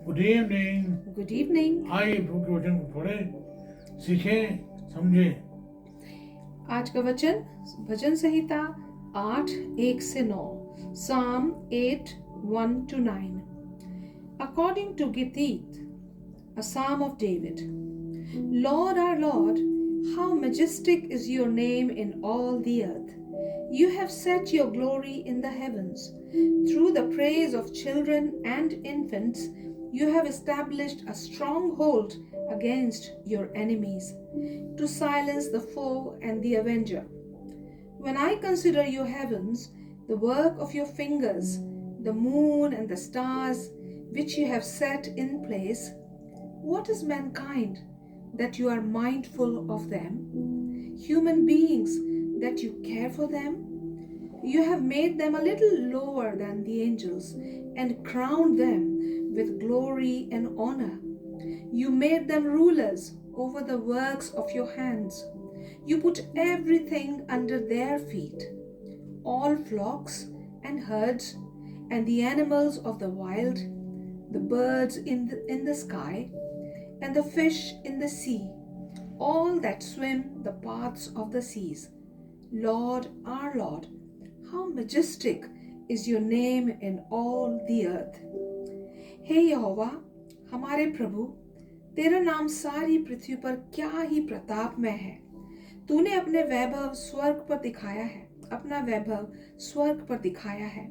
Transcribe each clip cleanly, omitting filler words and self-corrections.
Good evening. Good evening. आइए प्रभु के वचन को पढ़ें, सीखें, समझें। आज का वचन भजन संहिता 8:1-9, Psalm 8:1-9. According to Gittith, a psalm of David. Lord our Lord, how majestic is your name in all the earth. You have set your glory in the heavens. Through the praise of children and infants, you have established a stronghold against your enemies, to silence the foe and the avenger. When I consider your heavens, the work of your fingers, the moon and the stars which you have set in place, what is mankind that you are mindful of them? Human beings that you care for them? You have made them a little lower than the angels and crowned them with glory and honor. You made them rulers over the works of your hands. You put everything under their feet, all flocks and herds, and the animals of the wild, the birds in the sky, and the fish in the sea, all that swim the paths of the seas. Lord, our Lord, how majestic is your name in all the earth. हे यहोवा हमारे प्रभु, तेरा नाम सारी पृथ्वी पर क्या ही प्रतापमय है। तूने अपने वैभव स्वर्ग पर दिखाया है, अपना वैभव स्वर्ग पर दिखाया है।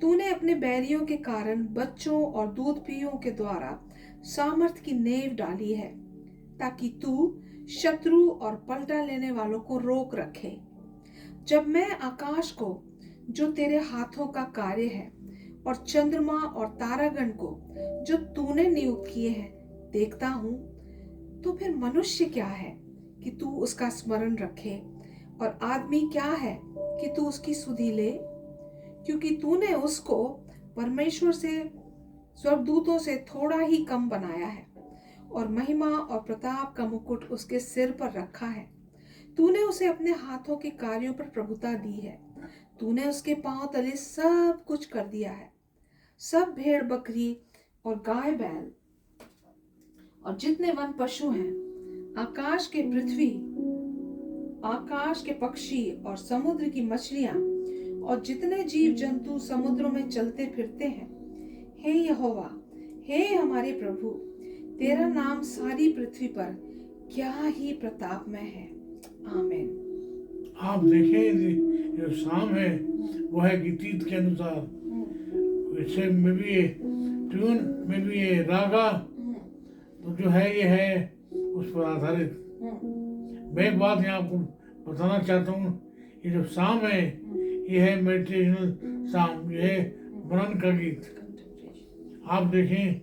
तूने अपने बैरियों के कारण बच्चों और दूध पियों के द्वारा सामर्थ की नींव डाली है, ताकि तू शत्रु और पलटा लेने वालों को रोक रखे। जब मैं आकाश को, जो तेरे हाथों का कार्य है, और चंद्रमा और तारागण को, जो तूने नियुक्त किए हैं, देखता हूँ, तो फिर मनुष्य क्या है कि तू उसका स्मरण रखे, और आदमी क्या है कि तू उसकी सुधि ले? क्योंकि तूने उसको परमेश्वर से, स्वर्गदूतों से थोड़ा ही कम बनाया है, और महिमा और प्रताप का मुकुट उसके सिर पर रखा है। तूने उसे अपने हाथों के कार्यों पर प्रभुता दी है। तूने उसके पांव तले सब कुछ कर दिया है। सब भेड़ बकरी और गाय बैल और जितने वन पशु हैं, आकाश के पक्षी और समुद्र की मछलियां और जितने जीव जंतु समुद्रों में चलते फिरते हैं, हे यहोवा, हे हमारे प्रभु, तेरा नाम सारी पृथ्वी पर क्या ही प्रतापमय है। आमीन। आप देखें, जो शाम है वो है गीतीत के अनुसार, वैसे में भी ये ट्यून में भी ये रागा, तो जो है ये है उस पर आधारित। मैं एक बात यहाँ आपको बताना चाहता हूँ, ये जो शाम है ये है मेडिटेशनल शाम, ये है मनन का गीत। आप देखें,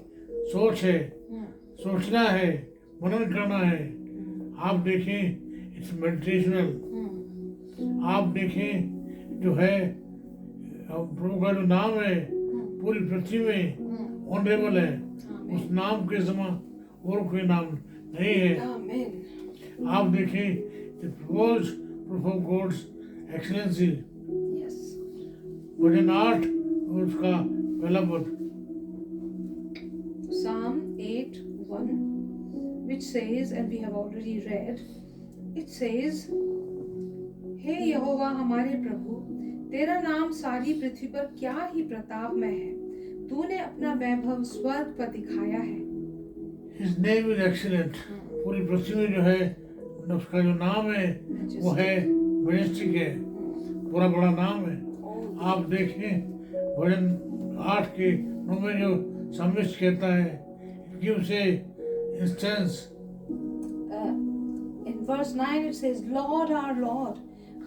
सोच है, सोचना है, मनन करना है। आप देखें, इट्स मेडिटेशनल। आप देखें, जो है प्रभु का जो नाम है पूरी पृथ्वी में ऑनरेबल है, उस नाम के समान और कोई नाम नहीं है। आप देखें, proof of God's excellency। भजन 8 उसका पहला पद, Psalm 8:1, which says, and we have already read, it says, हे यहोवा हमारे प्रभु, तेरा नाम सारी पृथ्वी पर क्या ही प्रतापमय है। तूने अपना वैभव स्वर्ग पर दिखाया है। His name is excellent। पूरी पृथ्वी में जो है उसका जो नाम है वो है मैजेस्टिक है, पूरा बड़ा नाम है। आप देखें, भजन 8 के 9 में जो सामिस्ट कहता है, gives a instance। In verse 9 it says, Lord our Lord,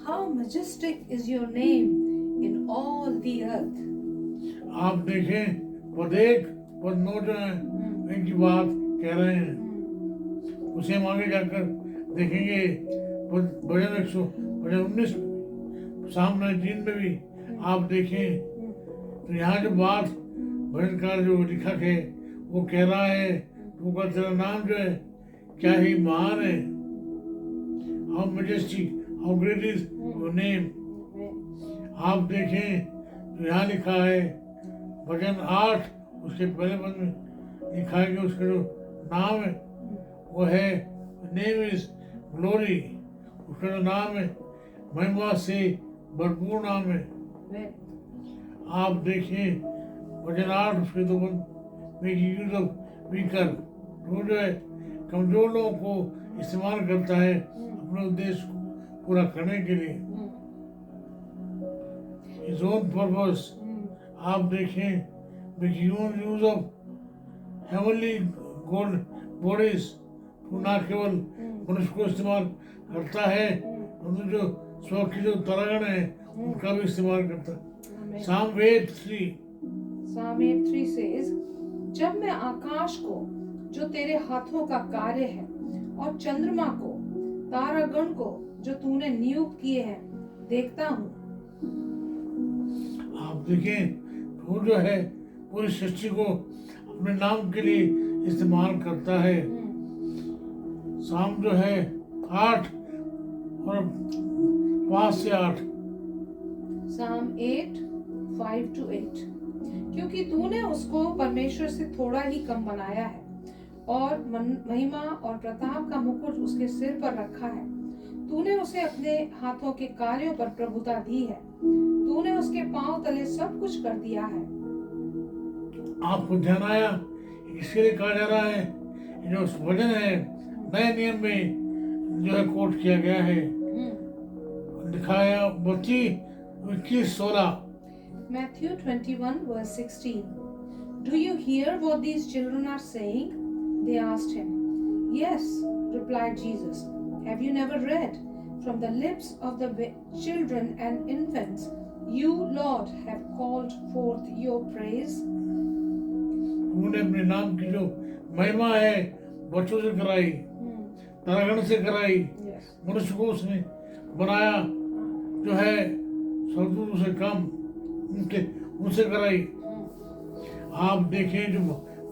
how majestic is your name in all the earth। आप देखें, पद 1 पद 9 जो है इनकी बात कह रहे हैं। उसे हम आगे जाकर देखेंगे। भजन 19 शाम 19 में भी आप देखें, तो यहाँ जो बात भजनकार जो लेखक है वो कह रहा है, वो का तेरा नाम जो है क्या ही महान है। How majestic, how great is your name. आप देखें, तो यहाँ लिखा है भजन 8 उसके पहले पद में, लिखा है कि उसका जो नाम है वो है नेम इज ग्लोरी, उसका जो नाम है महिमा से भरपूर नाम है। आप देखिए वचन 8 उसके 2 में यूज ऑफ वीकर, वो जो है कमजोर लोगों को इस्तेमाल करता है अपने उद्देश्य को पूरा करने के लिए, his own purpose। आप देखें use of heavenly gold bodies, ना केवल मनुष्य को इस्तेमाल करता है परंतु जो स्व की जो तरागण है उनका भी इस्तेमाल करता है। Psalm 8:3 Psalm 8:3 says, जब मैं आकाश को जो तेरे हाथों का कार्य है और चंद्रमा को तारागण को जो तूने नियुक्त किए हैं देखता हूँ। आप देखें वो जो है पूरी सृष्टि को अपने नाम के लिए इस्तेमाल करता है। शाम जो है 8 और 5 से 8। Psalm 8:5-8 क्योंकि तूने उसको परमेश्वर से थोड़ा ही कम बनाया है और महिमा और प्रताप का मुकुट उसके सिर पर रखा है। तूने उसे अपने हाथों के कार्यों पर प्रभुता दी है। तूने उसके पांव तले सब कुछ कर दिया है। आपको ध्यान आया इसके लिए कहा जा रहा है जो वचन है नए नियम में जो है कोट किया गया है, दिखाया 22:21-16। Matthew 21:16 Do you hear what these children are saying? They asked him. Yes, replied Jesus. Have you never read? From the lips of the children and infants, you, Lord, have called forth your praise. उन्होंने अपने नाम की जो महिमा है बच्चों से कराई, तारागण से कराई, मनुष्य को उसने बनाया जो है स्वर्गदूतों से कम उनसे कराई। आप देखें जो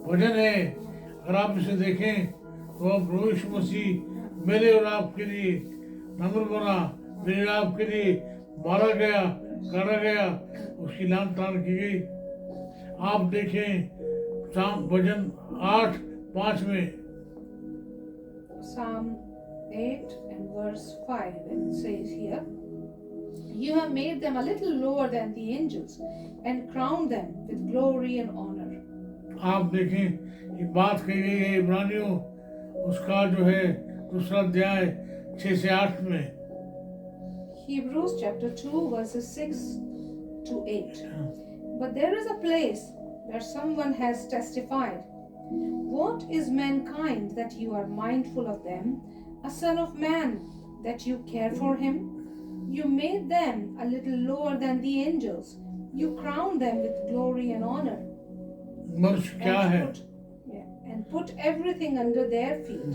वचन है अगर आप इसे देखें तो अब प्रभु यीशु मसीह मेरे और आपके लिए नम्र बना, मेरे आपके लिए मारा गया, काटा गया, उसकी लान तान की गई। आप देखें वचन 8:5 में Psalm 8:5 and it says here, You have made them a little lower than the angels and crowned them with glory and honor. आप देखें ये बात कही गई है इब्रानियों उसका जो है दूसरा अध्याय 6 से 8 में। Hebrews chapter 2:6-8. But there is a place where someone has testified. What is mankind that you are mindful of them, a son of man that you care for him? You made them a little lower than the angels. You crowned them with glory and honor. मनुष्य क्या है? And put everything under their feet.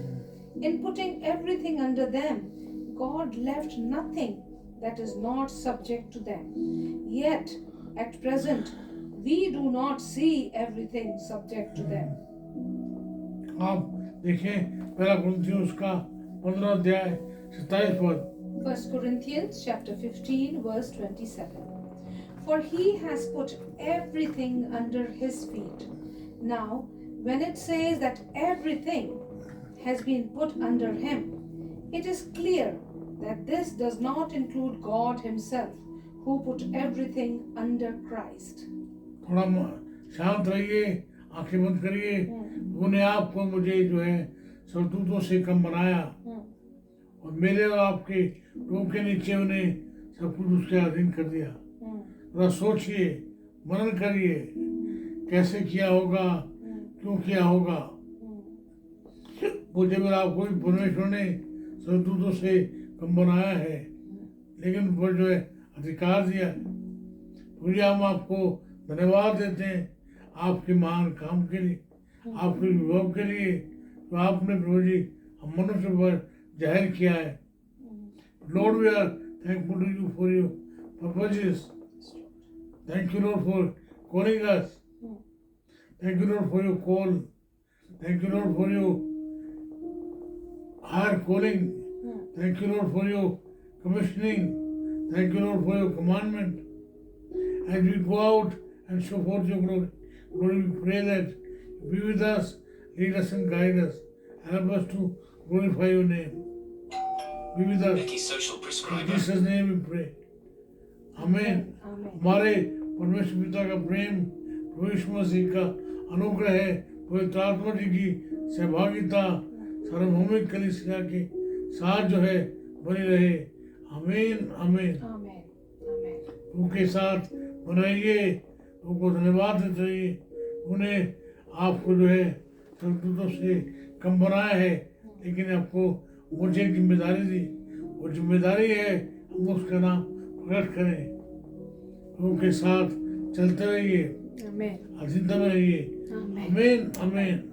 In putting everything under them, God left nothing that is not subject to them. Yet, at present, we do not see everything subject to them. आप देखें पहला कुरिन्थियों उसका 15 अध्याय 27 पद। 1 Corinthians chapter 15 verse 27. For he has put everything under his feet. Now, when it says that everything has been put under him, it is clear that this does not include God himself, who put everything under Christ. थोड़ा शांत रहिए, आंखें बंद करिए। उन्हें आपको मुझे जो है स्वर्गदूतों से कम बनाया और मेरे और आपके रूप के नीचे उन्हें सब कुछ उसके अधीन कर दिया। थोड़ा सोचिए, मनन करिए, कैसे किया होगा, क्यों किया होगा। मुझे मेरा आपको परमेश्वर ने स्वर्गदूतों से कम बनाया है, लेकिन वो जो है अधिकार दिया। मुझे हम आपको धन्यवाद देते हैं आपके महान काम के लिए, आपके विभव के लिए तो आपने प्रभु जी हम मनुष्य पर जाहिर किया है। Lord, we are thankful to you for your purposes. Thank you, Lord, for calling us. Thank you, Lord, for your call. Thank you, Lord, for your higher calling. Thank you, Lord, for your commissioning. Thank you, Lord, for your commandment. As we go out and show forth your glory, we pray that be with us, lead us and guide us. Help us to glorify your name. Be with us. Mickey Social In Prescriber. Jesus' name we pray. Amen. Amen. हमारे परमेश्वर पिता का प्रेम, प्रभु यीशु मसीह का अनुग्रह है, पवित्र आत्मा जी की सहभागिता सार्वभौमिक कलीसिया के साथ जो है बनी रहे। आमीन आमीन। Amen. Amen. उनके साथ बनाइए, उनको धन्यवाद देते रहिए। उन्हें आपको जो है स्वर्गदूतों से कम बनाया है, लेकिन आपको मुझे एक जिम्मेदारी दी। वो जिम्मेदारी है हम उसका नाम प्रकट करें। उनके साथ चलते रहिए, Amen. अधीनता में रहिए। Amen. आमीन आमीन।